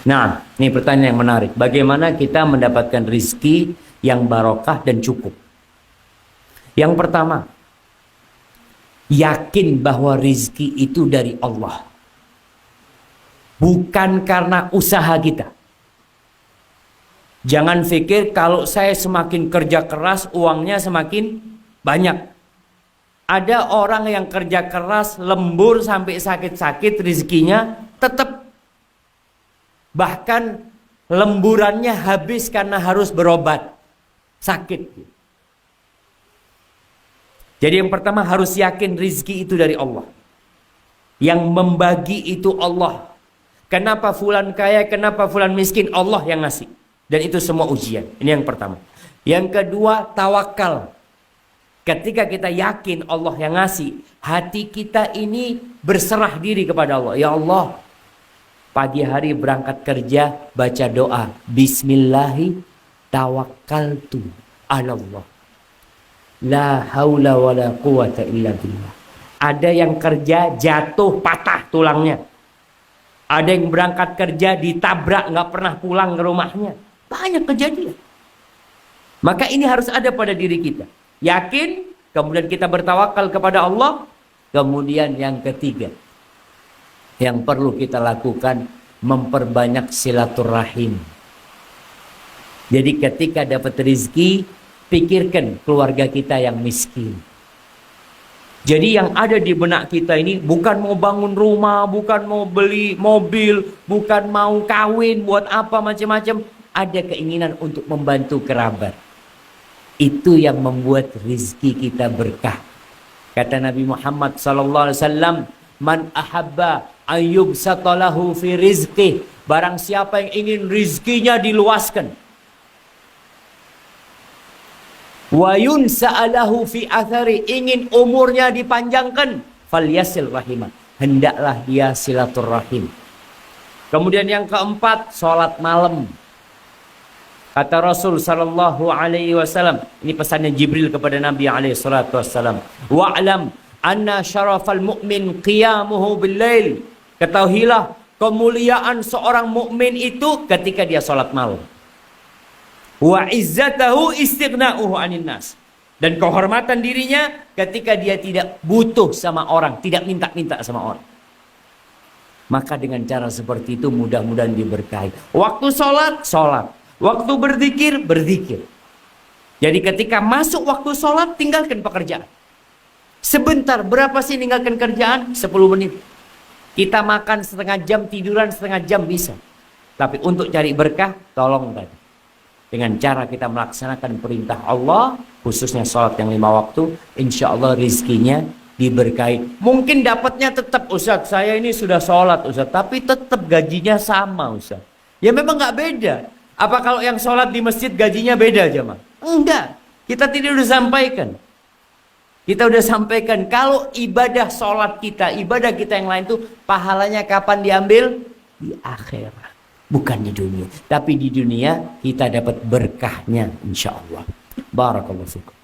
Nah, ini pertanyaan yang menarik. Bagaimana kita mendapatkan rizki yang barokah dan cukup? Yang pertama, yakin bahwa rizki itu dari Allah. Bukan karena usaha kita. Jangan pikir kalau saya semakin kerja keras, uangnya semakin banyak. Ada orang yang kerja keras, lembur sampai sakit-sakit, rizkinya tetap. Bahkan lemburannya habis karena harus berobat. Sakit. Jadi yang pertama harus yakin rizki itu dari Allah. Yang membagi itu Allah. Kenapa fulan kaya, kenapa fulan miskin? Allah yang ngasih. Dan itu semua ujian. Ini yang pertama. Yang kedua, tawakal. Ketika kita yakin Allah yang ngasih, hati kita ini berserah diri kepada Allah. Ya Allah, pagi hari berangkat kerja, baca doa. Bismillahi tawakkaltu ala Allah. La haula wa la quwata illa billah. Ada yang kerja jatuh patah tulangnya. Ada yang berangkat kerja ditabrak nggak pernah pulang ke rumahnya. Banyak kejadian. Maka ini harus ada pada diri kita. Yakin, kemudian kita bertawakal kepada Allah. Kemudian yang ketiga, yang perlu kita lakukan, memperbanyak silaturahim. Jadi ketika dapat rezeki, pikirkan keluarga kita yang miskin. Jadi yang ada di benak kita ini bukan mau bangun rumah, bukan mau beli mobil, bukan mau kawin, buat apa macam-macam. Ada keinginan untuk membantu kerabat. Itu yang membuat rizki kita berkah. Kata Nabi Muhammad SAW, Man ahabba ayyubsata lahu fi rizqih. Barang siapa yang ingin rizkinya diluaskan. Wa yunsa'alahu fi athari, ingin umurnya dipanjangkan, falyasil rahimah, hendaklah dia silaturahim. Kemudian yang keempat, sholat malam. Kata Rasul sallallahu alaihi wasallam, ini pesannya Jibril kepada Nabi alaihi salatu wasallam, wa'lam anna syarafal mu'min qiyamuhu bil-lail. Ketahuilah kemuliaan seorang mukmin itu ketika dia sholat malam. Wa izzatahu istighna'uhu 'anil nas. Dan kehormatan dirinya ketika dia tidak butuh sama orang, tidak minta-minta sama orang. Maka dengan cara seperti itu mudah-mudahan diberkahi. Waktu sholat, sholat. Waktu berzikir, berzikir. Jadi ketika masuk waktu sholat, tinggalkan pekerjaan. Sebentar, berapa sih tinggalkan kerjaan? 10 menit. Kita makan setengah jam, tiduran setengah jam bisa. Tapi untuk cari berkah, tolong tadi. Dengan cara kita melaksanakan perintah Allah, khususnya sholat yang 5 waktu, insya Allah rizkinya diberkahi. Mungkin dapatnya tetap, Ustaz, saya ini sudah sholat, Ustaz, tapi tetap gajinya sama, Ustaz. Ya memang nggak beda. Apa kalau yang sholat di masjid gajinya beda, jemaah? Enggak. Kita tidak udah sampaikan. Kita udah sampaikan kalau ibadah sholat kita, ibadah kita yang lain tuh pahalanya kapan diambil? Di akhirat. Bukan di dunia. Tapi di dunia kita dapat berkahnya insya Allah. Barakallahu fikum.